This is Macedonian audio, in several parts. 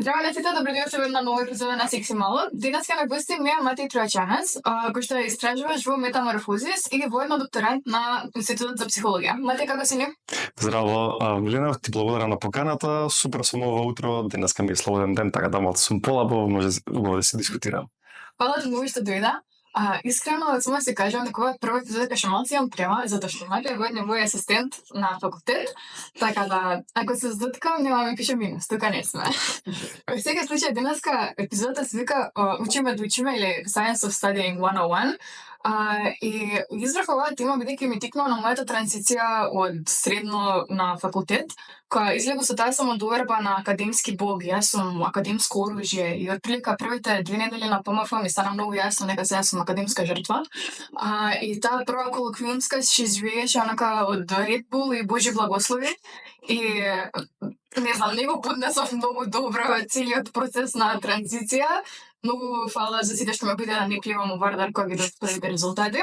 Здраво на сите, добро дојдовте на нова епизода на Секси Мало. Денеска ме гости ми е Матеј Тројачанец, кој што е истражуваш во метаморфозис и воедно докторант на Институтот за психологија. Матеј, како си ни? Здраво, Милена, ти благодарам на поканата. Супер сум ова утро, денеска ми е слободен ден, така да малку сум полабо, може убаво да се дискутирам. Фала ти многу што дојда. Искрено, само се кажам, дека ова прва епизода кај што малку имам трема, затоа што Матеј е мој асистент на факултет, така да, ако се заткам, нема ми пише минус, тука не сме. Во секој случај, денеска епизодата се вика Учиме да учиме или Science of Studying 101. И избрах оваа тема бидејќи ми тикнува на мојата транзиција од средно на факултет, која излегу со таа самодоверба на академски бог, јас сум академско оружје и отприлика првите 2 недели на ПМФ ми стана многу јасно дека сега сум академска жртва. И таа прва колоквиумска се живееше онака од Red Bull и Божи благослови и не знам, не го поднесов многу добро целиот процес на транзиција. Многу фала за сите што ме биде да не пливам у Вардар кога ги дојдат првите резултати.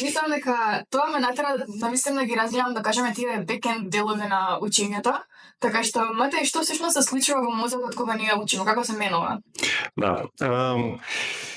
Мислам дека тоа ме натера да мислам да ги разгледам, да кажеме, тие бекенд делови на учењето. Така што, Матеј, што всушност се случува во мозокот кога ние учиме? Како се менува? Да.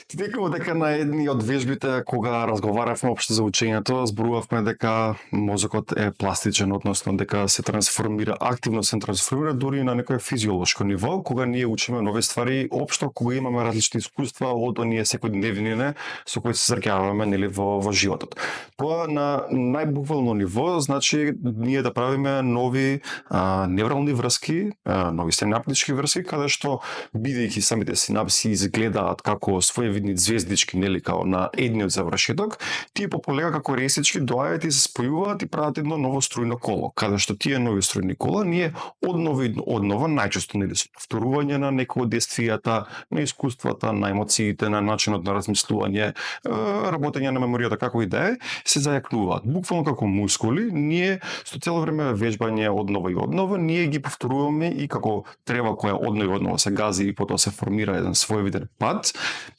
Ти реков дека на едни од вежбите, кога разговаравме општо за учењето, зборувавме дека мозокот е пластичен, односно дека се трансформира, активно се трансформира дури на некое физиолошко ниво, кога ние учиме нови ствари, општо кога имаме различни искуства од оние секојдневнine со кои се среќаваме нели во животот. Тоа на најбуквално ниво значи ние да правиме нови неврални врски, нови синаптички врски, каде што бидејќи самите синапси изгледаат како своевидни звездички, нели, као на едниот завршеток, тие пополека како ресички доаѓаат и се спојуваат и прават едно ново струјно коло, каде што тие нови струјни кола ние однова најчесто нели со повторување на некои од действијата, на искуствата, на емоциите, на начинот на размислување, работење на меморијата, како и да е, се зајакнуваат. Буквално како мускули, ние со цело време вежбање однова и однова, ние ги повторуваме и како трева која однова и однова се гази и потоа се формира еден своевиден пат,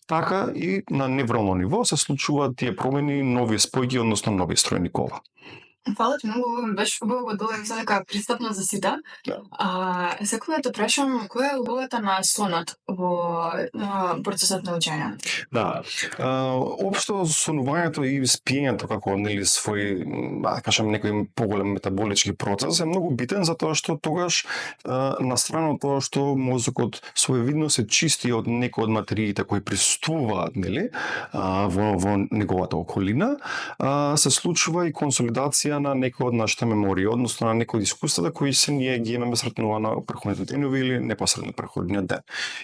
така и на неврално ниво се случуваат тие промени, нови спојки, односно нови стројни кола. Фала ти многу, беше убаво долу мислам дека пристапно за сите. Секогаш да те прашам, која е улогата на сонот во процесот на учење? Да. Општо сонувањето и спиењето како нели свој, да кажам, некој поголем метаболички процес е многу битен затоа што тогаш на страна тоа што мозокот своевидно се чисти од некои од материите кои присуствуваат нели во неговата околина, се случува и консолидација на некои од нашите мемории, односно на некои од искуствата кои се ние ги имаме сретнувано на претходните денови или непосредно претходниот ден.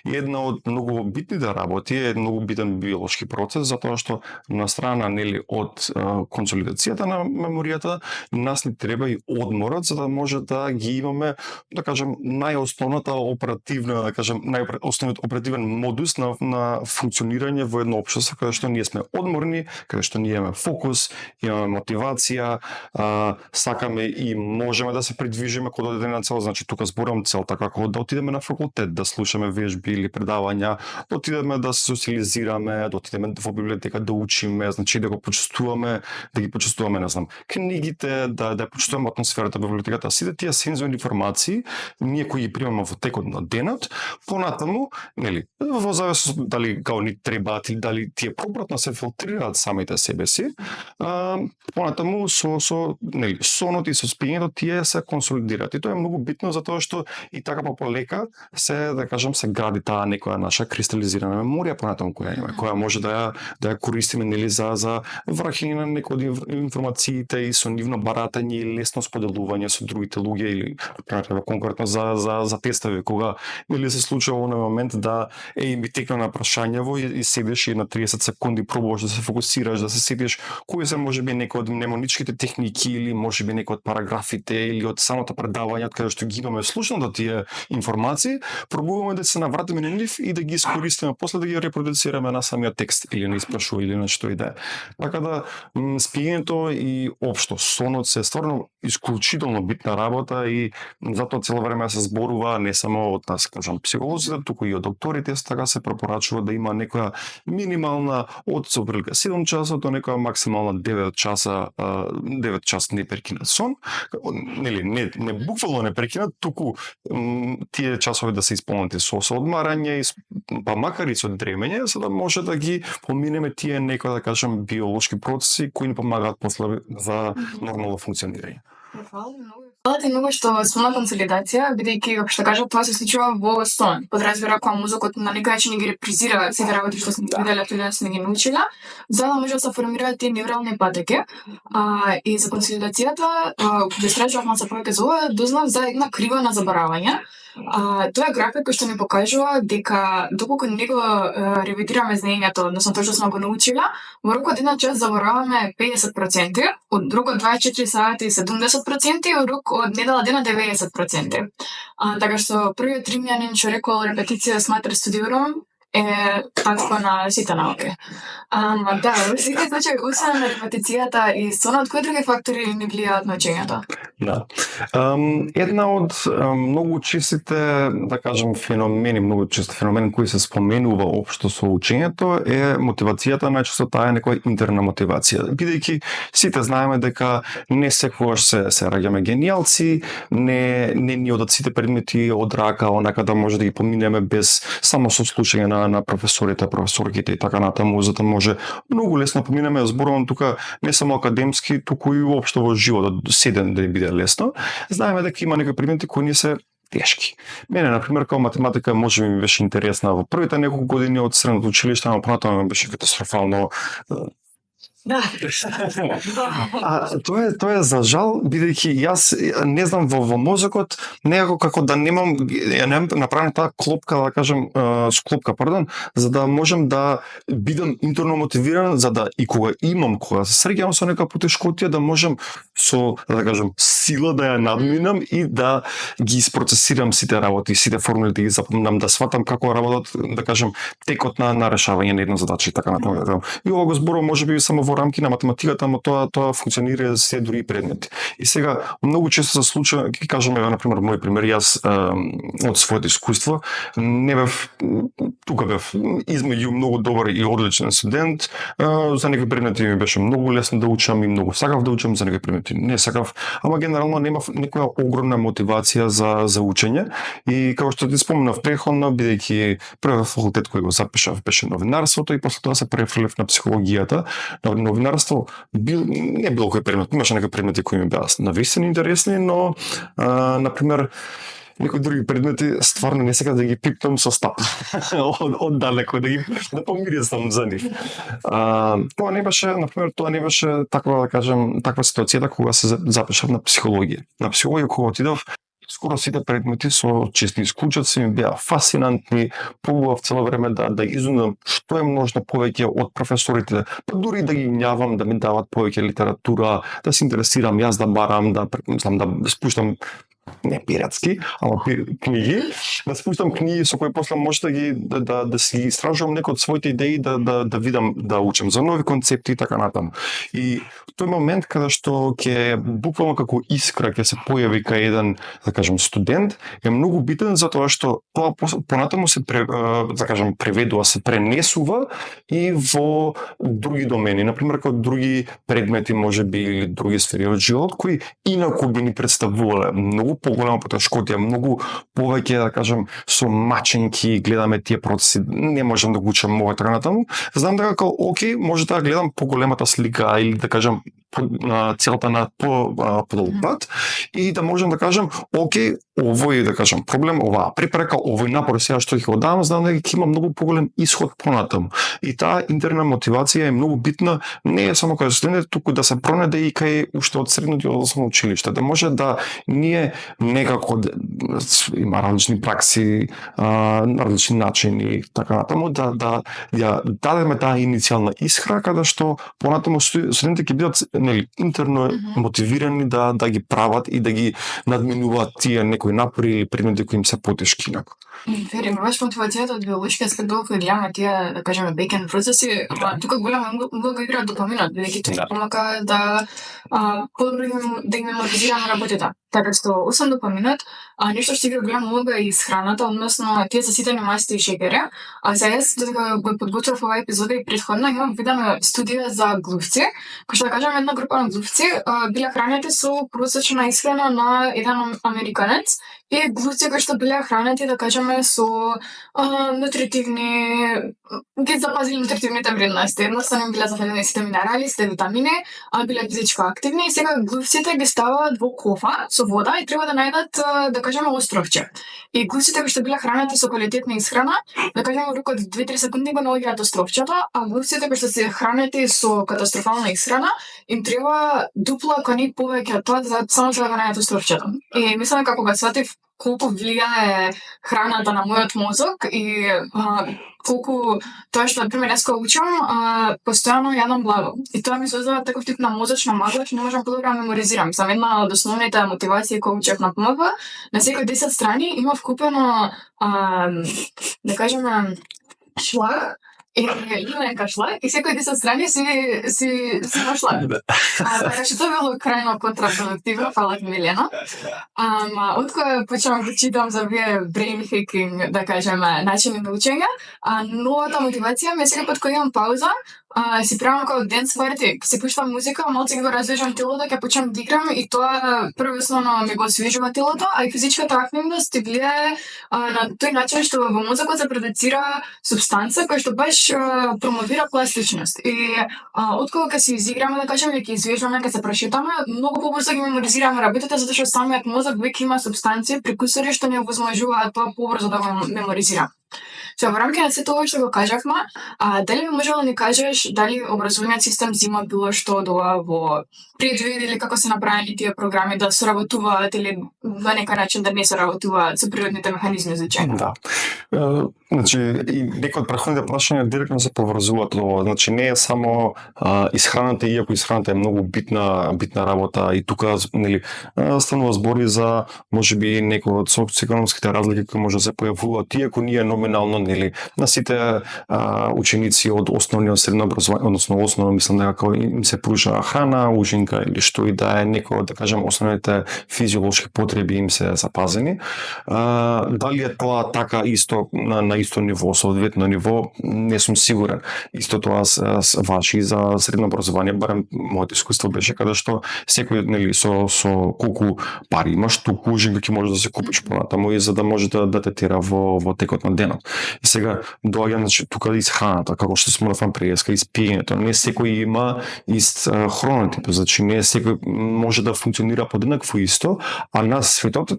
И една од многу битните работи е многу битен биолошки процес, затоа што на страна нели од консолидацијата на меморијата нас ни треба и одморот за да може да ги имаме, да кажем, најосновната оперативна, да кажем, најосновниот оперативен модус на функционирање во едно општество каде што ние сме одморни, каде што ние имаме фокус, имаме мотивација, сакаме и можеме да се придвижиме кон одредена цел, значи тука зборам целта како да отидеме на факултет, да слушаме вежби или предавања, да отидеме да се социализираме, да отидеме во библиотека да учиме, значи да го почувствуваме, да ги почувствуваме, не знам, книгите, да почувствуваме атмосферата во библиотеката, сите тие сензорни информации, ние кои ги примаме во текот на денот, понатаму, нели, во зависност дали као ни требаат или дали тие пропратно се филтрираат самите себе си, понатаму со нели сонот и со спиењето тие се консолидираат и тоа е многу битно затоа што и така полека се, да кажам, се гради таа некоја наша кристализирана меморија понатаму која има, која може да ја користиме нели за враќање на некои од информациите и со нивно баратање и лесно споделување со другите луѓе или конкретно за тестови кога нели се случува оној момент да ми текна на прашањево и седиш и на 30 секунди пробуваш да се фокусираш, да се сетиш кои се можеби некои од мнемоничките техники или можеби некои од параграфите или од самото предавање каде што ги имаме слушнато тие информации, пробуваме да се навратиме на нив и да ги искористиме после да ги репродуцираме на самиот текст или на испрашување или на што и да е. Така да спиењето и општо сонот се стварно исклучително битна работа и затоа цело време се зборува не само од нас, кажам, психолозите, туку и од докторите, така се препорачува да има некоја минимална од со прилика 7 часа до некоја максимална 9 час непрекинат сон, нели не буквално непрекинат, туку тие часови да се исполнети со одмарање, па макар и со дремење, за да може да ги поминеме тие некои да кажам биолошки процеси кои ни помагаат после за нормално функционирање. Фала ти многу што спомна консолидација, бидејќи што кажа тоа се случува во сон. Подразбира кога мозокот на некој начин ги репризира сите работи што сме виделе преди да сме ги научиле, за да може да се формираат тие неврални патеки. И за консолидацијата, кога истражував малку повеќе за ова, дознав за една крива на заборавање. Тоа е график кој што ни покажува дека доколку не го ревидираме знаењето, односно тоа што сме го научиле, во рок од една час забораваме 50%, од рок од 24 сати 70% и од рок од недела дена 90%. Така што првиот римјанин што рекол репетиција сматра студиорум е таква на сите науки. Да, во секој случај, освен на репетицијата и сонот, кои други фактори ни влијаат на учењето? Да. Една од многу честите, да кажем, многу чести феномени кои се споменува општо со учењето е мотивацијата, најчесто таа е некоја интерна мотивација. Бидејќи сите знаеме дека не секогаш се раѓаме генијалци, не ни одат сите предмети од рака, онака да може да ги поминеме без само со слушање на професорите, професорките и така натаму, за да може многу лесно поминеме. Зборувам тука не само академски, туку и уопшто во животот, седен да ни биде лесно. Знаеме дека има некои предмети кои не се тешки. Мене, например, као математика може би ми беше интересна во првите неколку години од средното училиште, но понатаму ми беше катастрофално. Да. Тоа е за жал, бидејќи јас не знам во мозокот некако како да немам направена таа клопка, да кажем, склопка, за да можем да бидам интерно мотивиран, за да и кога се среќавам со нека потешкотија, да можем со, да кажем, сила да ја надминам и да ги isпроцесирам сите работи, сите формули да ги запомнам, да сватам како работат, да кажем, текот на решавање на една задача и така натаму. И ова го зборувам можеби само во рамки на математиката, но тоа функционира за се други предмети. И сега многу често се случува, ќе кажеме например мој пример, јас од своето искуство не бев измеѓу многу добар и одличен студент, за некои предмети ми беше многу лесно да учам и многу сакав да учам, за некои предмети не сакав, ама генерално немав некоја огромна мотивација за учење и како што ти спомнав претходно, бидејќи првиот факултет кој го запишав беше новинарството и после тоа се префрлив на психологијата. Новинарство не било кој предмет, имаше некои предмети кои ми беа навистина интересни, но например некои други предмети стварно не сакам да ги пипнам со стап од далеко да помирисам за нив. Тоа не беше таква, да кажем, таква ситуацијата кога се запишав на психологија. На психологија кога отидов, скоро сите предмети со чести исклучоци ми беа фасцинантни, пробував цело време да изумам што е можно повеќе од професорите, па дури да ги њавам да ми дават повеќе литература, да се интересирам, јас да барам, да спуштам не пиратски, ама книги, да спуштам книги со кои после може да си истражувам некои од своите идеи, да видам, да учам за нови концепти и така натаму. И тој момент каде што ќе буквално како искра ќе се појави кај еден, да кажем, студент, е многу битен затоа што тоа понатаму се да кажем преведува, се пренесува и во други домени, например како други предмети можеби или други сфери од живот кои инаку би ни представувале многу поголема потешкотија, многу повеќе, да кажем, со маченки гледаме тие процеси, не можам да го учам ова така натаму. Знам дека како окей, може да гледам поголемата слика или да кажам целата на подолг пат и да можам да кажам окей, овој да кажам проблем, оваа препрека, овој напор сега што ќе го давам, знам дека ќе има многу поголем исход понатаму. И таа интерна мотивација е многу битна, не е само кај студентите, туку да се пронајде и кај уште од средното и од основно училиште, да може да ние некако има различни пракси, различни начини така натаму да ја дадеме таа иницијална искра каде што понатаму студентите ќе бидат интерно мотивирани да ги прават и да ги надминуваат тие некои напори или предмети кои им се потешки инаку. Верим, баш мотивацијата од биолошки аспект долго гледаме тие, да кажеме, бекен процеси, тука голема улога игра допаминот, бидејќи тој помага да подобро да ги меморизираме работите. Така што, освен допаминот, нешто што игра голема улога е исхраната, односно тие заситени масти и шеќери. А сега јас додека го подготвував оваа епизода и претходна, имам видена студија за глувци, кој што да кажам една група на глувци биле хранети со просечна исхрана на еден американец и глувци кои што биле хранети, да кажеме, со нутритивни, ги запазили нутритивните вредности. Едноставно им биле зафалени сите минерали, сите витамини, биле физичко активни и сега глувците ги ставаат во кофа со вода и треба да најдат, да кажеме, островче. И глувците кои што биле хранети со квалитетна исхрана, да кажеме, во рок од 2-3 секунди го наоѓаат островчето, а глувците кои што се хранети со катастрофална исхрана, им треба дупло, ако не повеќе од тоа, само за да го најдат островчето. И мислам дека кога сватив колку влијае храната на мојот мозок и колку тоа што, например, јас кога учам, постојано јадам благо. И тоа ми создава таков тип на мозочна магла, што не можам подобро да меморизирам. Сам една од основните мотивации кога учев на ПМФ, на секој 10 страни има вкупено, да кажеме, шлаг, љубенка шлаг, и секој 10 страни си има шлаг. Така што тоа било крајно контрапродуктивно, фала ти Милена. Откога почнав да читам за вие brain hacking, да кажеме, начини на учење, новата мотивација ми е секој пат кога имам пауза, си правам како денс парти, си пуштам музика, малку ги го раздвижам телото, ќе почнам да играм и тоа првоосновно ми го освежува телото, а и физичката активност ти влијае на тој начин што во мозокот се продуцира супстанца која што баш промовира пластичност. И откога ќе се изиграме, да кажеме, ќе извежуваме, ќе се прошетаме, многу побрзо ги меморизираме работите, затоа што самиот мозок веќе има супстанции, прекусори што не овозможуваат тоа побрзо да го меморизира. Во рамките на сето ова што го кажавме, дали би можела да ни кажеш дали образовниот систем зима било што од ова во предвид или како се направени тие програми да соработуваат или на некој начин да не соработуваат со природните механизми за учење? Да. Значи, и некои од претходните прашања директно се поврзуваат од ова. Значи, не е само исхраната, иако исхраната е многу битна работа и тука, нели, станува збори за можеби некои од социјално-економските разлики кои може да се појавуваат, иако ние номинално, нели, на сите ученици од основно средно образование, односно основно мислам дека им се пружа храна, ужинка или што и да е некој, да кажем, основните физиолошки потреби им се запазени. Дали е тоа така исто на исто ниво, соодветно ниво, не сум сигурен. Исто тоа важи за средно образование, барем моето искуство беше каде што секој, нели, со колку пари имаш, толку ужинка ќе може да се купиш понатаму и за да може да те тера во текот на денот. И сега доаѓа, значи, тука исхраната, како што спомнавам преска, испиењето. Не секој има ист хронотип, значи не секој може да функционира подеднакво исто, а нас светот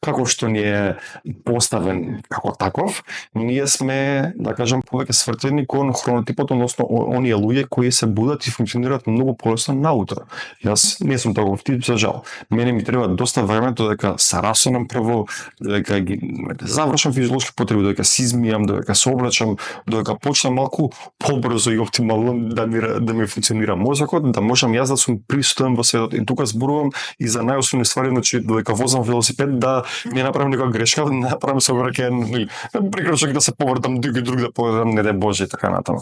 како што ни е поставен како таков, ние сме, да кажем, повеќе свртени кон хронотипот, односно оние луѓе кои се будат и функционираат многу полесно наутро. Јас не сум таков тип, за жал. Мене ми треба доста време додека се расонам прво, додека ги завршам физиолошки потреби, додека се измијам, додека се облечам, додека почнам малку побрзо и оптимално да ми функционира мозокот, да можам јас да сум присутен во светот. И тука зборувам и за најосновни ствари, значи додека возам велосипед да не направам некоја грешка, не направам се обраќај, прекршок да се повртам, друг да повртам, не дај Боже, и така натаму.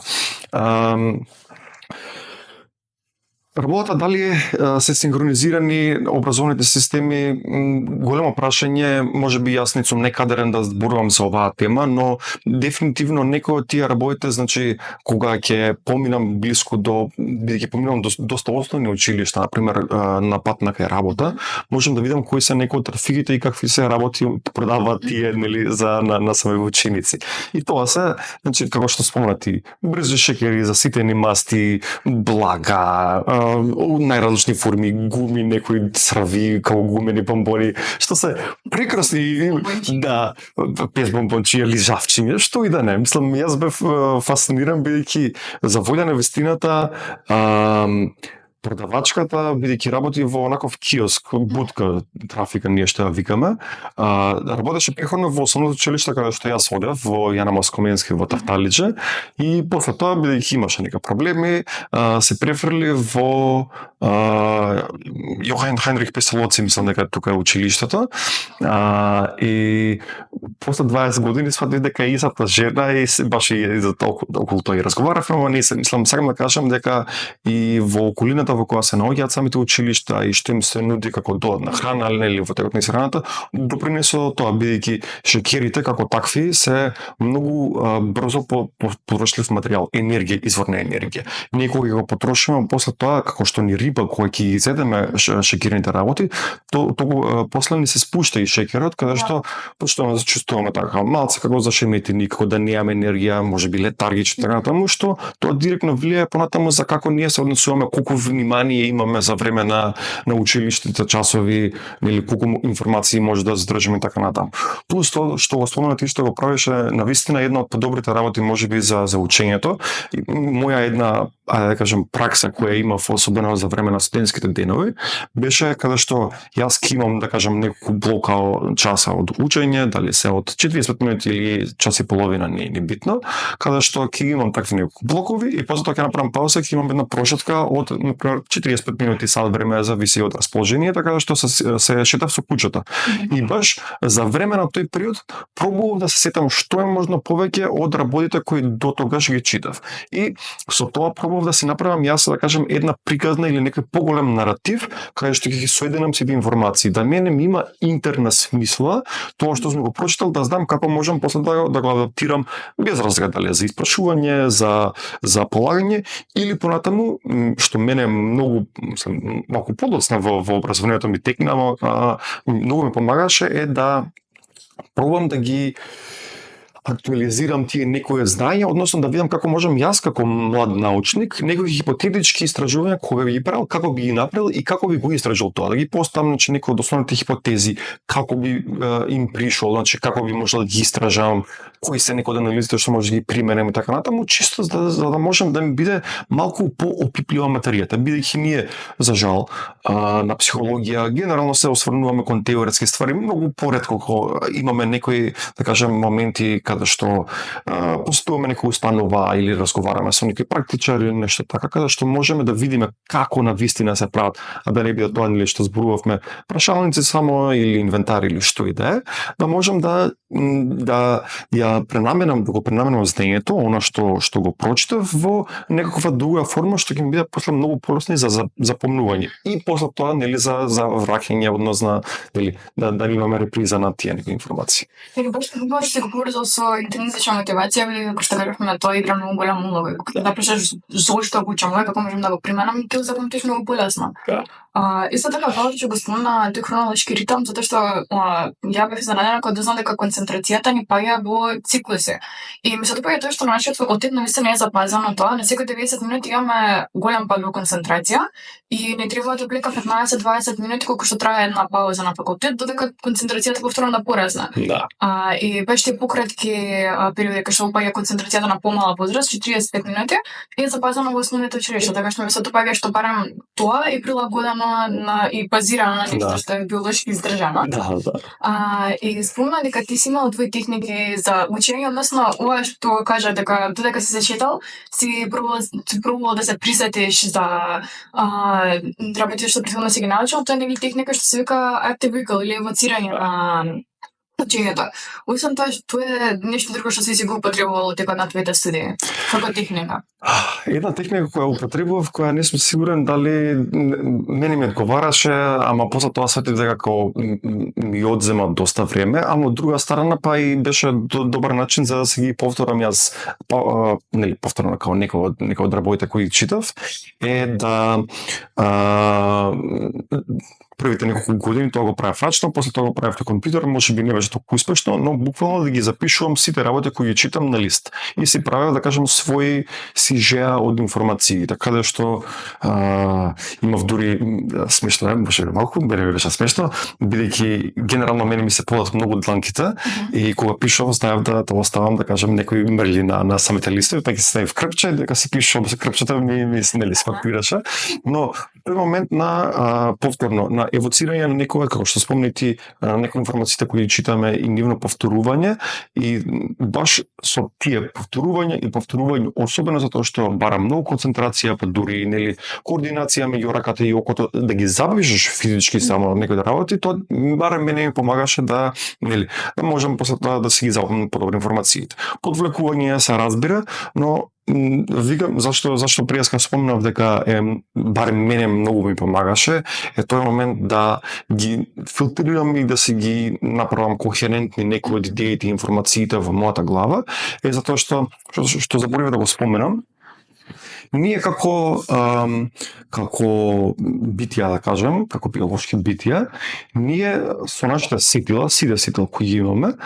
Работата дали се синхронизирани образовните системи, големо прашање, можеби јас не сум некадерен да зборувам за оваа тема, но дефинитивно некои од тие работите, значи кога ќе поминам блиску бидејќи поминам доста основни училишта, например на пат на кај работа, можам да видам кои се некои од трафиките и какви се работи продаваат тие, нели, на сами ученици. И тоа се, значи како што спомнати, брзи шеќери, заситени масти, блага, најразлични форми, гуми, некои црви, како гумени бомбони, што се прекрасни, да, пес бомбончија, лижавчиња, што и да не. Мислам, јас бев фасциниран бидејќи за волја на вистината, продавачката, бидејќи работи во онаков киоск, будка, трафика, ние што ја викаме, работеше преходно во основното училиште каде што јас одев, во Јана Москоменски, во Тафталиџе, и после тоа, бидејќи имаше нека проблеми, се префрли во Јохан Хајнрих Пестелоци, мислам дека тука е училиштето, и после 20 години сватив дека е истата жена и баш и за околу тоа и разговаравме, но не се, мислам, сакам да кажам дека и во околината условијата во која се наоѓаат самите училишта и што им се нуди како доодна храна, нели во текот на исхраната, допринесо тоа бидејќи шеќерите како такви се многу брзо површлив материјал, енергија, извор на енергија. Ние кога го потрошиме после тоа како што ни риба кога ќе ги изедеме шеќерните работи, после ни се спушта и шеќерот каде што почнуваме да се чувствуваме така малце како зашеметени, како да немаме енергија, можеби летаргични така натаму, што тоа директно влијае понатаму за како ние се однесуваме, колку внимание имаме за време на училиштните часови, или колку информации може да задржиме така натаму. Плюс тоа што го споменати што го правеше навистина една од подобрите работи можеби за учењето. Моја една да кажем пракса која имав особено за време на студентските денови беше каде што јас ки имам да кажем неколку блока часа од учење, дали се од 40 минути или час и половина не е битно, каде што ќе имам такви неколку блокови и после тоа ќе направам пауза, ќе имам една прошетка од например 45 минути сат време, зависи од расположение, така што се шетав со куќата. И баш за време на тој период пробував да се сетам што е можно повеќе од работите кои до тогаш ги читав. И со тоа пробував да си направам јас да кажем една приказна или некој поголем наратив каде што ќе ги соединам сите информации, да мене ми има интерна смисла тоа што сум го прочитал, да знам како можам после да го адаптирам без разлика дали за испрашување, за полагање или понатаму што мене многу малку подоцна во образованието ми текна, многу ми помагаше е да пробам да ги актуализирам тие некои знања, односно да видам како можам јас како млад научник некои хипотетички истражувања кога би ги правил, како би ги направил и како би го истражил тоа, да ги поставам значи некои од основните хипотези, како би им пришол, значи како би можел да ги истражам, кои се некои од анализите што може да ги применам и така натаму, чисто за да можам да ми биде малку поопиплива материјата, бидејќи ние за жал на психологија генерално се осврнуваме кон теоретски ствари, многу поретко кога имаме некои да кажем моменти каде што посетуваме некоја установа или разговараме со некој практичар или нешто така, каде што можеме да видиме како на вистина се прават, а да не биде тоа нели што зборувавме прашалници само или инвентар или што и да е, да можам да го пренаменам знаењето, она што го прочитав во некаква друга форма што ќе ми биде после многу полесни за запомнување. И после тоа нели за враќање односно нели да имаме реприза на тие некои информации. Баш се го поврзал со интринзична мотивација, како што кажавме, тоа игра многу голяма улога. Да прашаш зошто го учам, како можам да го применам, и ќе запомниш многу полесно. Исто така, тоа што го спомна тој хронолошки ритам, затоа што ја бев изненадена кога дознав дека концентрацијата ни паѓа во циклуси. И ми се допаѓа тоа што на нашиот факултет навистина е запазено тоа, на секои 90 минути имаме голем пад во концентрација и не треба да одлика 15-20 минути колку што трае една пауза на факултет, додека концентрацијата повторно да поразна. Да. И баш тие пократки периоди кога што опаѓа концентрацијата на помала возраст, 45 минути, е запазено во основните училишта, така што ми се допаѓа што барам тоа и прилагодено и базирано на нешто што е биолошки издржано. И спомна дека ти си имал твои техники за учење, односно ова што кажа дека додека си се шетал, си пробувал да се присетиш за работите што претходно си ги научил, тоа е нели техника што се вика active recall или евоцирање на учењето. Освен тоа е нешто друго што си го употребувал текот на твоите студии, како техника. Една техника која употребував, која не сум сигурен дали мене ми одговараше, ама после тоа светив дека ми одзема доста време, ама од друга страна па и беше добар начин за да се ги повторам јас, нели повторно како некој од работите кои читав, е да првите неколку години тоа го правев рачно, после тоа го правев на компјутер, можеби не беше толку успешно, но буквално да ги запишувам сите работи кои ги читам на лист и си правев да кажам свои сижеа од информации, така да што имав дури смешно, беше малку, мене беше смешно, бидејќи генерално мене ми се подат многу дланките и кога пишувам знаев да оставам да кажам некои мрли на самите листови, па ќе се ставив крпче, дека си пишувам со крпчето ми нели спакираше, но тој момент на повторно на евоцирање на некоја, како што спомнети, некои информациите кои читаме и нивно повторување и баш со тие повторување особено затоа што бара многу концентрација, па дури нели координација меѓу раката и окото, да ги запишеш физички само некои работи, тоа барем мене ми помагаше да можам после тоа да си ги запомнам подобро информациите. Подвлекување се разбира, но Викам зашто преска спомнав дека барем мене многу ми помагаше е тој момент да ги филтрирам и да си ги направам кохерентни некои од идеите и информациите во мојата глава е затоа што заборавив да го споменам. Ние како битија, да кажем, како биолошки битија, ние со нашите сетила, сите сетила кои ги имаме,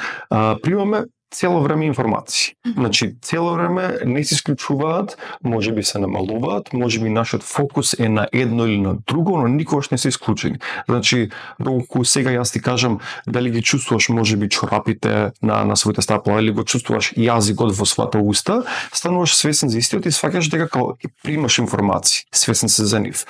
примаме цело време информации. Значи, цело време не се исклучуваат, можеби се намалуваат, можеби нашиот фокус е на едно или на друго, но никогаш не се исклучени. Значи, доколку сега јас ти кажам дали ги чувствуваш можеби чорапите на своите стапала или го чувствуваш јазикот во својата уста, стануваш свесен за истиот и сваќаш дека као примаш информации, свесен се за нив.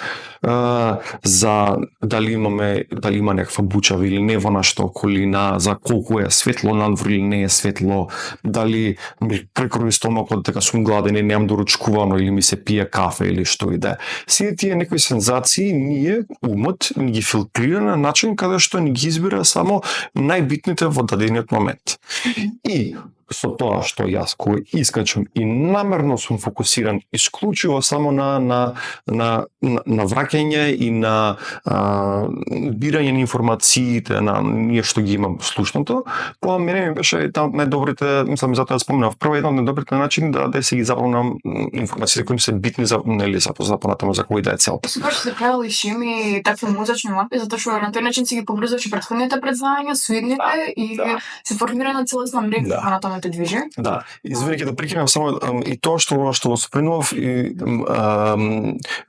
За дали има некаква бучава или не во нашата околина, за колку е светло надвор или не е светло, дали ми прекрои стомакот дека сум гладен и немам доручкувано или ми се пие кафе или што и да е. Сите тие некои сензации ние, умот, ни ги филтрира на начин каде што ни ги избира само најбитните во дадениот момент. И со тоа што јас кој искачам и намерно сум фокусиран исклучиво само на враќање и на бирање на информациите на ние што ги имам слушното, тоа мене ми беше една од најдобрите, мислам затоа спомнав, прво едно од најдобрите начини да се ги запомнам информациите кои се битни за нели за понатаму за кој да е цел. Баш се правил и шеми такви мозачни мапи затоа што на тој начин си ги поврзуваш претходните предзнања со идните и се формира на целосна мрежа понатаму те движи. Да, извини ќе да прекинам само и тоа што го спомнав и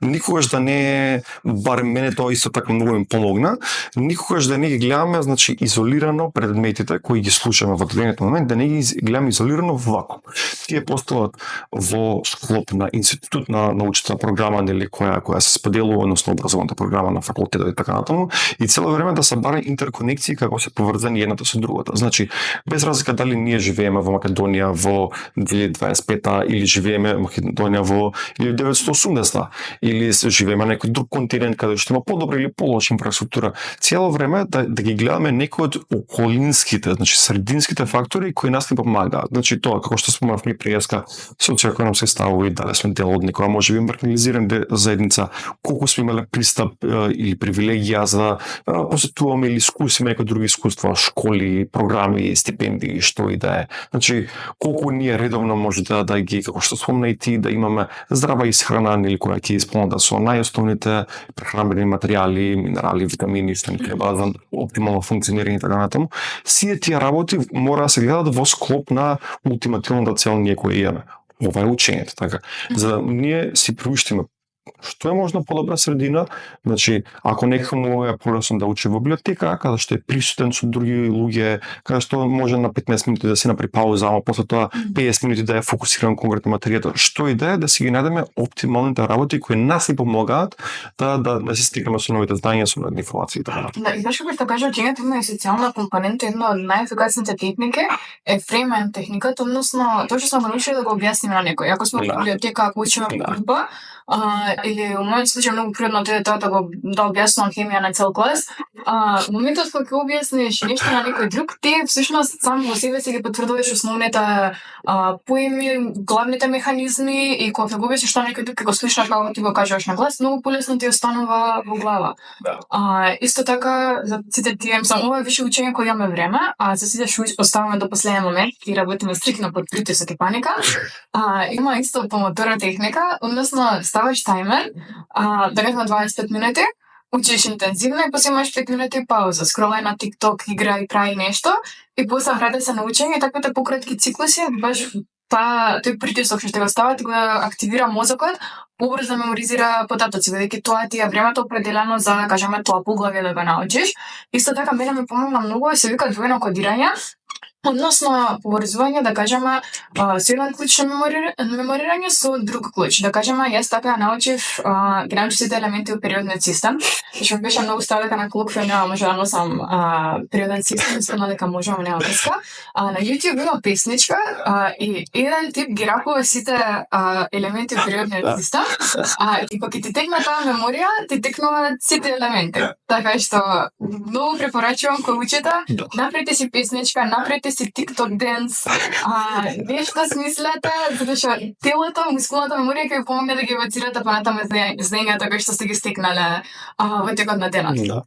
никогаш да не е, барем мене тоа исто така многу ми помогна, никогаш да не ги гледаме, значи изолирано предметите кои ги слушаме во дадениот момент, да не ги гледаме изолирано во вакуум. Тие постојат во склоп на институт на научната програма нели која се споделува, односно образовната програма на факултетот и така натаму, и цело време да се баре интерконекции како се поврзани едната со другата. Значи, без разлика дали ние живееме во Македонија во 2025 или живееме во Македонија во 1980 или живееме на некој друг континент каде што има подобра или полоша инфраструктура, цело време да ги гледаме некои од околинските, значи срединските фактори кои нас ни помагаат. Значи тоа како што спомнавме преска, социоекономски ставови, дали сме дел од некоја можеби маргинализирана заедница, колку сме имале пристап или привилегија за посетуваме или искусиме некои други искуства, школи, програми, стипендии, што и да е. Значи, колку ние редовно може да ги, како што спомна и ти, да имаме здрава исхрана или која ќе исполнета со најосновните прехранбени материјали, минерали, витамини што ни треба за оптимално функционирање и така натаму. Сите тие работи мора да се гледат во склоп на ултимативната цел ние која имаме. Ова е учењето, така. За да ние си приуштиме што е можно подобра средина, значи ако некому е полесно да учи во библиотека, каде што е присутен со други луѓе, каде што може на 15 минути да се направи пауза, ама после тоа 50 минути да е фокусиран конкретно материјата, што и да е, да си ги најдеме оптималните работи кои нас ни помогаат да се стигнеме со новите знања, со новите информации. Да, и баш како што кажа, учењето има и социјална компонента, една од најефикасните техники е фреймент техниката, односно тоа што сме научили да го објасниме на некој. Ако сме во библиотека, ако учиме група, или во мојот случај многу природно тоа да објаснувам хемија на цел клас. Моментот кога ќе објасниш нешто на некој друг, ти всушност сам во себе си ги потврдуваш основните поеми, главните механизми и кога ќе го објасниш што некој друг ќе го слушнеш како ти го кажуваш на глас, многу полесно ти останува во глава. Исто така за сите тие ова е више учење кога имаме време, а за сите што оставаме до последен момент и работиме стрикно под притисок и паника, има исто помодоро техника, односно ставаш тајмер, да кажеме 25 минути, учиш интензивно и после имаш 5 минути пауза, скролај на TikTok, игра и прави нешто и после враќај се на учење и таквите пократки циклуси, баш тој притисок што го става, го активира мозокот, побрзо да меморизира податоци, бидејќи тоа ти е времето определено за, да кажеме, тоа поглавје да го научиш. Исто така мене ми помогна многу, се вика двојно кодирање, односно поврзување, да кажеме, со еден клуч на меморирање со друг клуч. Да кажеме, јас така научив сите елементи од периодниот систем, што беше многу стар дека на колоквиум нема може да носам периоден систем, искам дека можам, нема врска. На YouTube има песничка и еден тип ги ракува сите елементи од периодниот систем, и кога ти текне таа меморија, ти текнуваат сите елементи. Така што многу препорачувам кој учите, направете си песничка, направете правите си TikTok dance, нешто смислете, затоа што телото, мускулната меморија ќе ви помогне да ги евоцирате понатаму знаењата кои што сте ги стекнале во текот на денот. Да.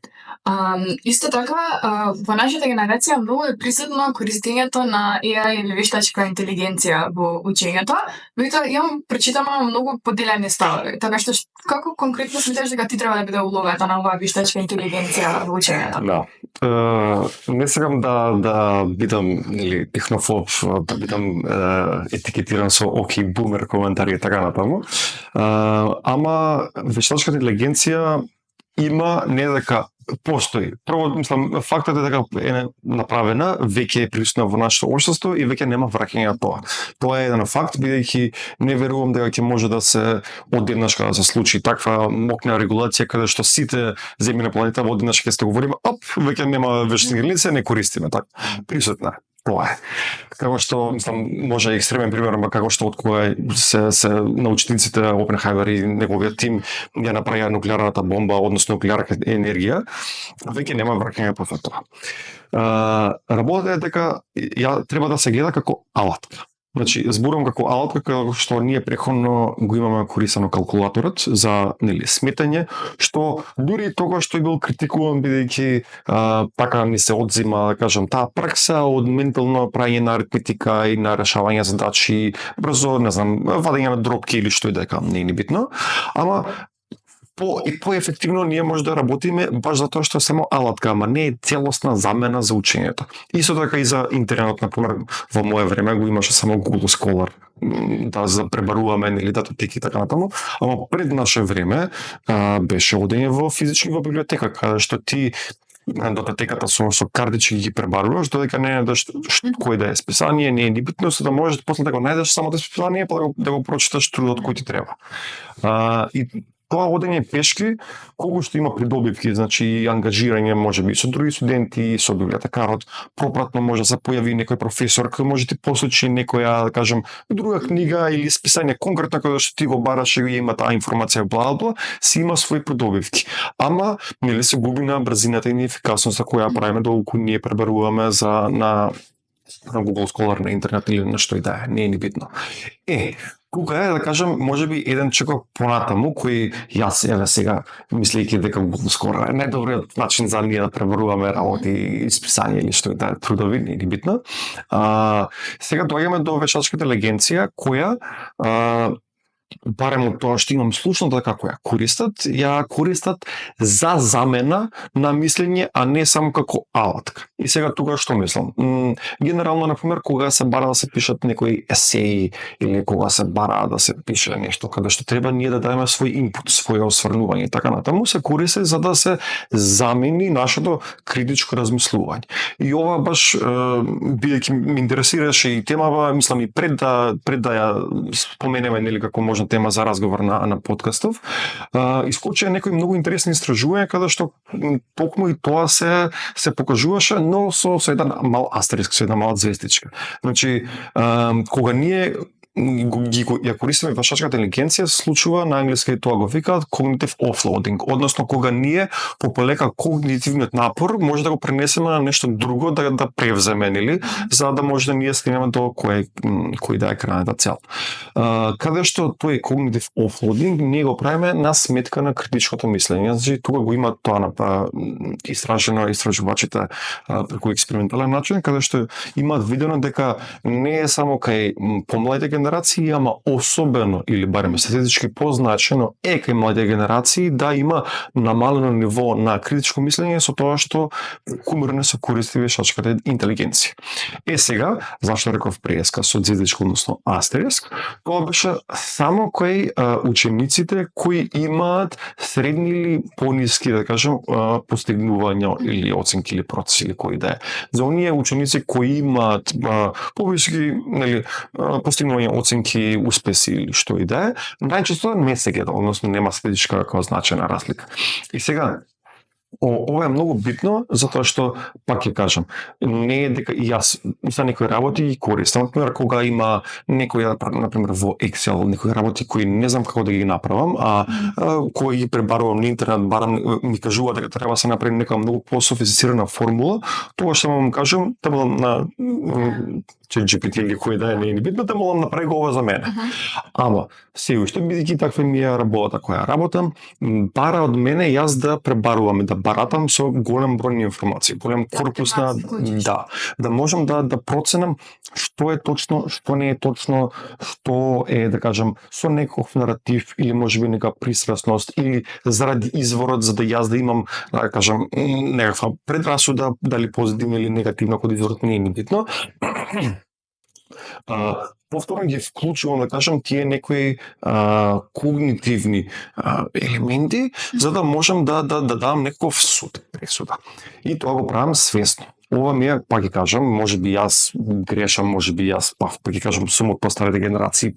Исто така, во нашата генерација многу е присутно користењето на AI или вештачка интелигенција во учењето, меѓутоа имам прочитано многу поделени ставови. Така што како конкретно смяташ дека ти треба да биде улогата на оваа вештачка интелигенција во учењето? Да. Не сакам да бидам или технофоб, да бидам етикетиран со окей бумер коментари и така натаму. Ама вештачката интелигенција има не дека постои. Прво, мислам, фактот е дека е направена, веќе е присутна во нашето општество и веќе нема враќање на тоа. Тоа е еден факт, бидејќи не верувам дека ќе може да се одеднаш да се случи таква мокна регулација каде што сите земји на планета одеднаш ќе се говориме, веќе нема вештачка интелигенција, не користиме така. Присутна. Тоа е. Како што, мислам, може екстремен пример, ама како што од кога се научниците Опенхаймер и неговиот тим ја направија нуклеарната бомба, односно нуклеарна енергија, веќе нема враќање после тоа. Работата е дека ја треба да се гледа како алатка. Значи, зборувам како алатка, како што ние преходно го имаме користено калкулаторот за сметање, што дури тогаш што бил критикуван бидејќи така ни се одзима, да кажам, таа пракса од ментално праење на аритметика и на решавање задачи, брзо, не знам, вадење на дробки или што и дека, не е ни битно, ама поефективно ние може да работиме баш затоа што е само алатка, ама не е целосна замена за учењето. Исто така и за интернетот, например, во мое време го имаше само Google Scholar, да пребаруваме или датотеки и така натаму, ама пред наше време беше одење во физички во библиотека, каде што ти датотеката со картички ги пребаруваш, додека не најдеш кој да е списание, не е ни битно, за да можеш после да го најдеш самото списание, па да го прочиташ трудот кој ти треба. И тоа одење пешки, колку што има придобивки, значи и ангажирање можеби со други студенти, со библиотекарот, пропратно може да се појави некој професор кој може ти посочи некоја, да кажем, друга книга или списање конкретно кога што ти го бараш и има таа информација бла, си има своји придобивки. Ама нели се губи на брзината и на ефикасноста која правиме доколку ние пребаруваме на Google Scholar на интернет или на што и да е, не е ни битно. Кога е, да кажем, можеби еден чекор понатаму, кој јас еве сега, мислејќи дека Google Scholar е најдобриот начин за ние да пребаруваме работи и списање или што и да е трудови, не е ни битно. Сега доаѓаме до вештачката интелигенција, која барем од тоа што имам слушнато дека која ја користат за замена на мислење, а не само како алатка. И сега тука што мислам? Генерално, например, кога се бара да се пишат некои есеи или кога се бара да се пише нешто каде што треба ние да дадеме свој инпут, своје осврнување и така натаму, се користи за да се замени нашето критичко размислување. И ова баш бидејќи ме интересираше и темава, мислам и пред да ја споменеме нели како можна тема за разговор на подкастов, искочија некои многу интересни истражувања каде што токму и тоа се покажуваше, но со еден мал астериск, со една мала звездичка. Значи, кога ние ја користиме вештачката интелигенција, се случува на англиски тоа го викаат cognitive offloading, односно кога ние пополека когнитивниот напор може да го пренесеме на нешто друго да превземе, нели, за да може да ние стигнеме до кој да е крајната цел. Каде што тој cognitive offloading ние го правиме на сметка на критичкото мислење. Значи тука го има тоа истражувачите преку експериментален начин, каде што имаат видено дека не е само кај помладите генерации, ама особено, или барем статистички позначено, кај младите генерации да има намалено ниво на критичко мислење со тоа што кумирно се користи вештачката интелигенција. Сега, зашто реков преска со звездичка, односно астериск, тоа беше само кој учениците кои имаат средни или пониски, да кажем, постигнувања или оценки или процеси или кои да е. За оние ученици кои имаат повиски, нели, постигнувања, оценки, успеси или што и да е, најчесто не се гледа, односно нема статистичка како значајна разлика. И сега, ова е многу битно затоа што пак ќе кажам, не е дека и јас за некои работи ги користам, например кога има некои например во Excel некои работи кои не знам како да ги направам, кои ги пребарувам на интернет, барам ми кажува дека треба да се направи нека многу пософистицирана формула, тоа што му кажам, треба на ChatGPT или кој да е, не е битно, да молам направи го ова за мене. Ама, се уште бидејќи таква ми е работа која работам, бара од мене јас да пребарувам и да баратам со голем број информации, голем корпус на да можам да проценам што е точно, што не е точно, што е да кажам со некој наратив или можеби нека пристрасност или заради изворот за да јас да имам да кажам некаква предрасуда дали позитивна или негативна код изворот не е ни битно. Повторно ги вклучувам, да кажам, тие некои когнитивни елементи, за да можам да дадам некаков суд, пресуда. И тоа го правам свесно. Ова ми е, пак ги кажам, можеби јас грешам, можеби јас, пак ги кажам, сум од постарите генерации,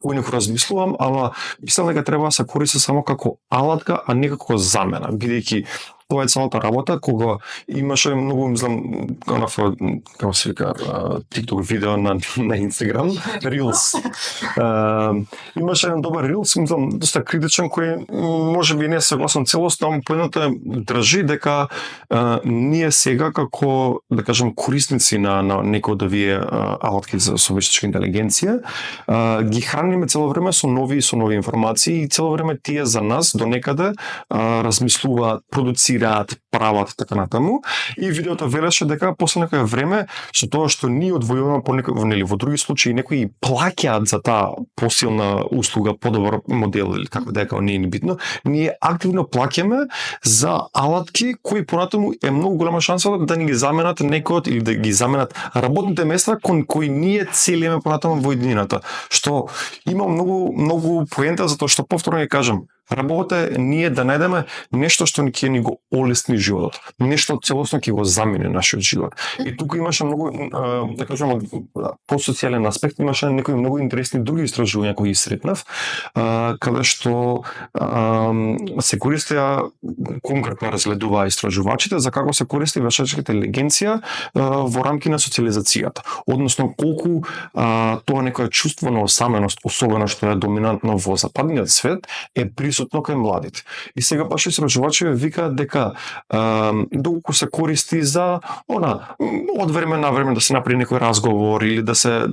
поинеко размислувам, ама мислам дека треба да се користи само како алатка, а не како замена, бидејќи тоа е целата работа, кога имаше многу, мислам, како се вика, TikTok видео на Instagram, Reels. Имаше еден добар Reels, мислам, доста критичен, кој можеби не се согласен целосно, ама поедното држи дека ние сега како, да кажем, корисници на некои од овие алатки за вештачка интелигенција, ги храниме цело време со нови информации и цело време тие за нас до некаде размислуваат, продуцираат, прават така натаму, и видеото велеше дека после некое време со тоа што ние одвојуваме по некој во други случаи некои плаќаат за таа посилна услуга, подобар модел или како дека не е ни битно, ние активно плаќаме за алатки кои понатаму е многу голема шанса да ни ги заменат некој или да ги заменат работните места кон кои ние целиме понатаму во иднината, што има многу поента затоа што повторно ќе кажам, работа е ние да најдеме нешто што ќе ни го олесни животот, нешто целосно ќе го замени нашиот живот. И тука имаше многу, да кажам, по социјален аспект, имаше некои многу интересни други истражувања кои ги сретнав, каде што се користеа, конкретно разгледуваа истражувачите за како се користи вештачка интелигенција во рамки на социјализацијата, односно колку тоа некоја чувство на осаменост, особено што е доминантно во западниот свет, е присутно кај младите. И сега баш истражувачи викаат дека доколку се користи за од време на време да се направи некој разговор или да се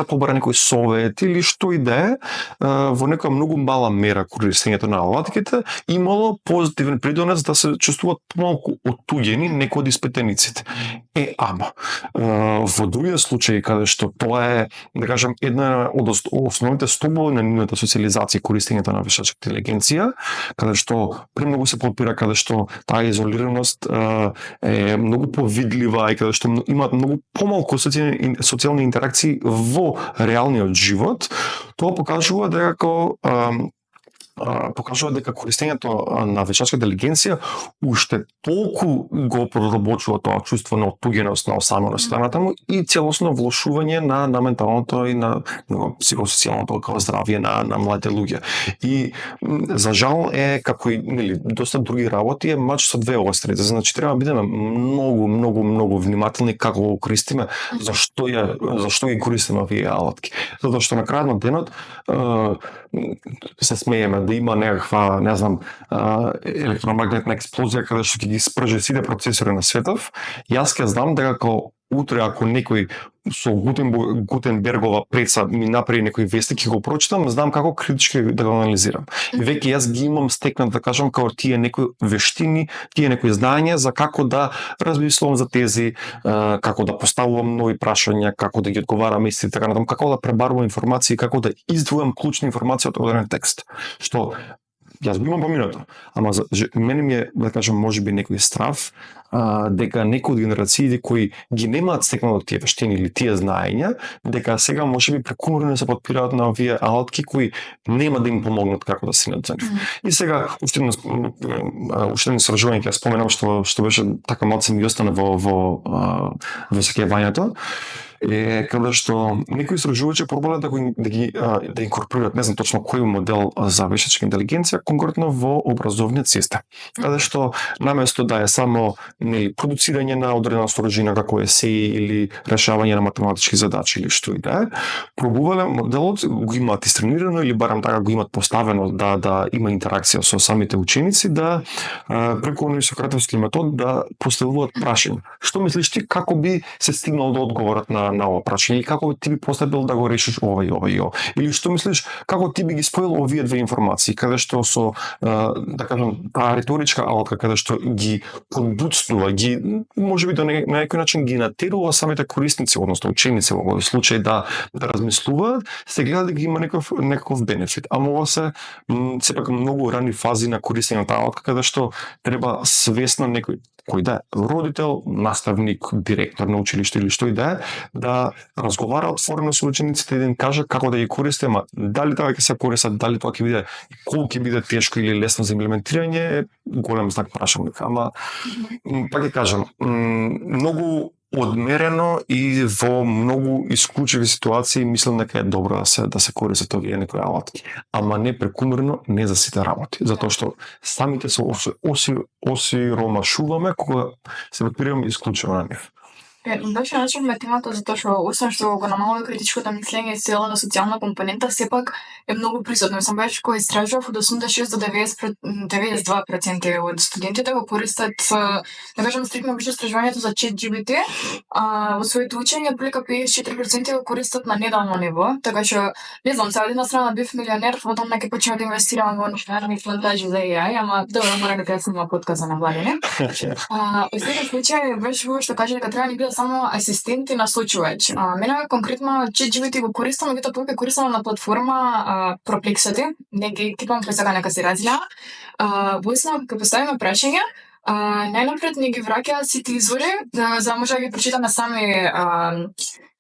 побара некој совет или што и да е, во некоја многу мала мера користењето на алатките имало позитивен придонес да се чувствуваат помалку оттуѓени некои од испитаниците. Ама во другите случаи каде што тоа е, да кажам, една од основните столбови на нивната социјализација, користењето на вештачка интелигенција, каде што премногу се подпира, каде што таа изолираност е многу повидлива и каде што имаат многу помалку социјални интеракции во реалниот живот, тоа покажува дека користењето на вештачка интелигенција уште толку го проработува тоа чувство на оттуѓеност, на осаменост, натаму и целосно влошување на менталното и на психосоцијалното здравје на младите луѓе. И за жал е како и доста други работи е мач со две острица. Значи треба да бидеме многу внимателни како го користиме, зашто ги користиме овие алатки. Затоа што на крајот на денот се смееме да има некаква, не знам, електромагнетна експлозија каде што ќе ги спржи сите процесори на светов. Јас ќе знам дека утре ако некој со Гутенбергова преца ми направи некој вестник и го прочитам, знам како критички да го анализирам. И веќе јас ги имам стекнат, да кажам, како тие некои вештини, тие некои знаења за како да размислувам за тези, како да поставувам нови прашања, како да ги одговарам исти, така натаму, како да пребарувам информации, како да издвојам клучни информации од одреден текст. Што јас го имам поминато, ама за мене ми е, да кажам, можеби некој страв дека некои од генерациите кои ги немаат стекнато тие вештини или тие знаења, дека сега можеби прекуморно се подпираат на овие алатки кои нема да им помогнат како да се надзенат. И сега уште едно истражување ќе споменам што беше така малку ми остана во сеќавањето, е каде што некои истражувачи пробале да инкорпорираат, не знам точно кој модел за вештачка интелигенција конкретно во образовниот систем. Каде што наместо да е само продуцирање на одредена содржина како есеи или решавање на математички задачи или што и да е, пробувале моделот го имаат истренирано или барем така го имаат поставено да има интеракција со самите ученици, да преку оној сократовски метод да поставуваат прашања. Што мислиш ти како би се стигнал до одговорот на ова прашање или како ти би постапил да го решиш ова и ова и ова? Или што мислиш како ти би ги споил овие две информации, каде што со да кажам таа риторичка алатка каде што ги подбуцнува, ги можеби на некој начин ги натерува самите корисници, односно ученици во овој случај да размислуваат, се гледа дека има некаков бенефит. Ама ова се сепак многу рани фази на користење на таа алатка каде што треба свесно некој кој да е родител, наставник, директор на училиште или што и да разговара отворено со учениците и да им каже како да ги користи, ама дали тоа ќе се користат, дали тоа ќе биде колку ќе биде тешко или лесно за имплементирање е голем знак прашања. Ама пак ќе кажам, многу одмерено и во многу исклучиви ситуации мислам дека е добро да се користат овие некои алатки, ама не прекумерно, не за сите работи, затоа што самите се осиромашуваме кога се базираме исклучиво на нив. Беше начинме темата затоа што освен што го намалува критичкото мислење и целата социјална компонента, сепак е многу присутно. Сам беше кој истражував од 86 до 92% од студентите го користат, да кажам стрикно беше истражувањето за ChatGPT, во своето учење отприлика 54% го користат на недавно ниво, така што не знам, сега од една страна бив милионер, потом ќе почнеме да инвестираме во нешто фантажи за AI, ама добро мора да се има подкаст на владење. Во секој случај беше во што каже дека треба ни биде само асистент и насочувач. Мене конкретно ChatGPT го користам, меѓутоа повеќе користам на платформа Perplexity, не ги кипам кај сега нека се разлија. Во основа кога поставиме прашања, најнапред ни ги враќа сите извори, за да може да ги прочитаме сами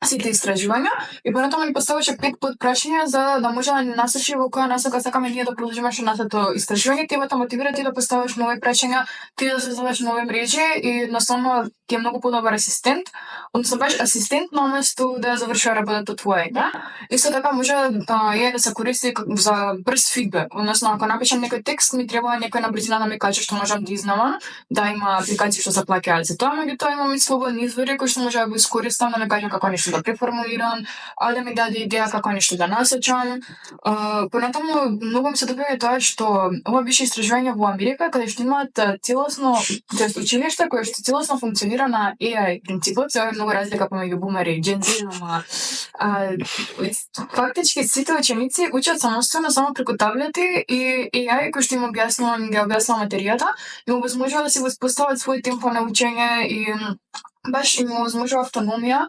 сите истражувања и понатаму ни поставуваше 5 подпрашања за да може да ни насочи во која насока сакаме ние да продолжиме со нашето истражување. Тебе да мотивира ти да поставиш нови прашања, ти да создаваш нови мрежи и едноставно ти е многу подобар асистент, односно баш асистент наместо да завршува работата твоја, да? Исто така може да се користи за брз фидбек, односно ако напишам некој текст ми треба некој на брзина да ми каже што можам да изнамам, да има апликации што се плаќаат за тоа, меѓутоа имам и слободни извори кои што може да го искористам да ми каже како нешто да преформулирам, да ми даде идеја како нешто да насочам. Понатаму многу ми се допаѓа тоа што ова беше истражување во Америка каде што имаат целосно училиште кое што целосно функционира на AI принципот, се е многу разлика помеѓу бумери и Gen Z, ама фактички сите ученици учат самостојно само преку таблети и AI кој што им објаснува материјата, им овозможува да си го испостават свој темпо на учење и баш им овозможува автономија,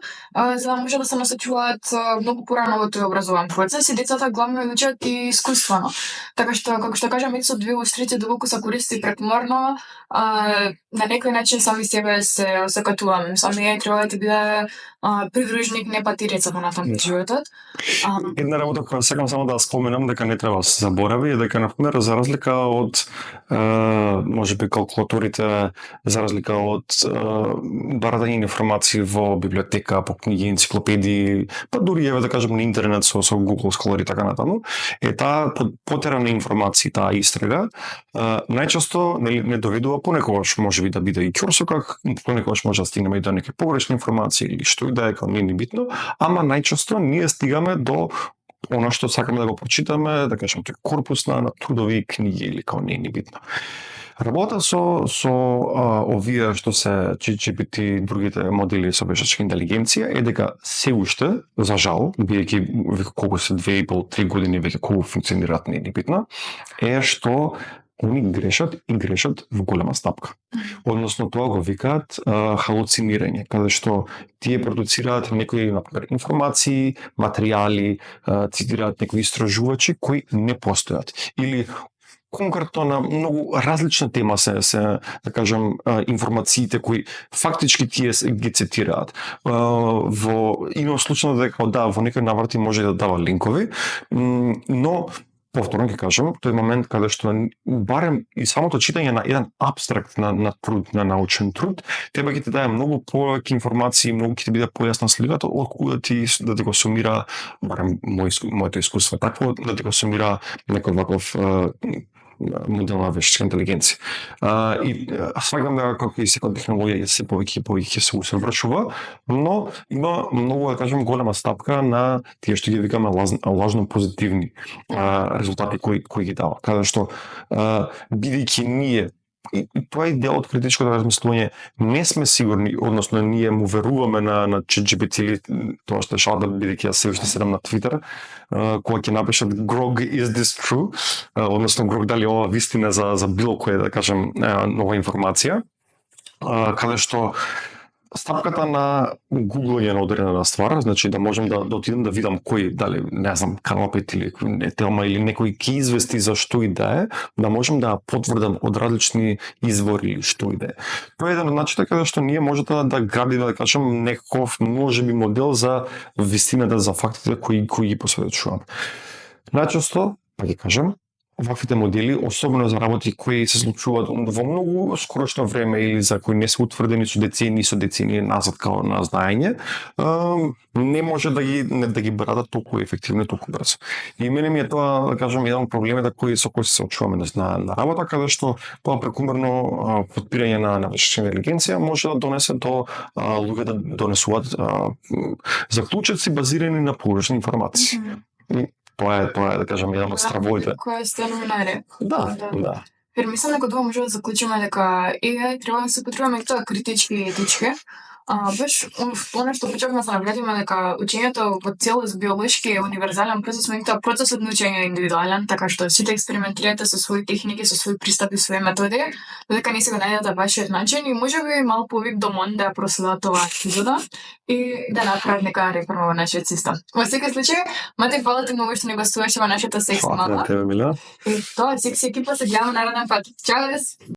за да може да се насочуваат многу порано во тој образовен процес и децата главно учат и искуствено. Така што, како што кажам, метод 2 илустрација доволку се користи прекуморно, на некој начин сами себе се осакатуваме. Сами треба да биде придружник, не патирица понатаму животот. Една работа која сакам само да споменам дека не треба да се заборави е дека например за разлика од можеби калкулаторите, за разлика од барање информации во библиотека, по книги, енциклопедии, па дури еве да кажеме на интернет со Google Scholar и така натаму, е таа потера на информации, таа истрага, најчесто не доведува понекогаш можеби да биде и ќорсокак, понекогаш може да стигнеме и до неки погрешни информации или што и да е, не е битно, ама најчесто ние стигаме до она што сакаме да го прочитаме, да кажем, тој корпус на трудови книги или као не е битно. Работа со овие што се ChatGPT и другите модели со вештачка интелигенција е дека се уште, за жал, бидејќи колку се 2,5-3 години веќе колку функционираат не е битно, е што они грешат и грешат во голема стапка. Односно тоа го викаат халуцинирање, каде што тие продуцираат некои, например, информации, материјали, цитираат некои истражувачи кои не постојат. Или конкретно на многу различна тема се да кажам информациите кои фактички тие ги цитираат. Во има случај дека да во некој наврати може да дава линкови, но повторно ќе кажам, тој момент каде што барем и самото читање на еден абстракт на труд, на научен труд, тебе ќе ти даде многу повеќе информации, многу ќе ти биде појасна сликата отколку да ти го сумира, барем моето искуство такво, да ти го сумира некој ваков модел на вештачка интелигенција. Сваќам дека како и секоја технологија се повеќе и повеќе се усовршува, но има многу, да кажем, голема стапка на тие што ги викаме лажно позитивни резултати кои ги дава. Каде што бидејќи ние и тоа е дел од критичкото размислување, не сме сигурни, односно ние му веруваме на ChatGPT или тоа што е шалата, бидејќи јас се уште седам на Твитер, кога ќе напишат Grog is this true, односно Grog дали ова вистина за било која, да кажем, нова информација, каде што стапката на гуглање на одредена ствар, значи да можам да отидам да видам кој, дали, не знам, каналопит или Телма или некој ќе извести за што и да е, да можам да потврдам од различни извори или што и да е. Тоа е еден од начинот каде што ние можете да градиме, да кажем, некаков можеби модел за вистината, за фактите кои ги посведочуваме. Најчесто, па ги кажам, ваквите модели, особено за работи кои се случуваат во многу скорошно време или за кои не се утврдени со децении назад као на знаење, не може да ги брадат толку ефективно и толку брзо. И мене ми е тоа, да кажам, еден од проблемите со кои се очуваме на работа, каде што тоа прекумерно подпирање на вештачка интелигенција може да донесе до луѓе да донесуваат заклучоци базирани на погрешни информации. Тоа е, да кажам, еден од стравоите. Која сте номинари. Да. Jer мислам дека тоа може да заклучиме дека AI треба да се потребаме тоа критички и етички. Беш, она што почнавме да се нагледиме дека учењето во целост биолошки е универзален процес, меѓутоа процесот на учење е индивидуален, така што сите експериментирате со своји техники, со своји пристапи, своји методи, додека не се го најдете вашиот начин и можеби малку повик домон да ја проследат оваа епизода и да направат нека реформа во нашиот систем. Во секој случај, Матеј, фала ти многу што ни гостуваше во нашата секси мама. Фала тебе, Милена. И тоа, секси екипа, се гледаме нареден пат. Чао,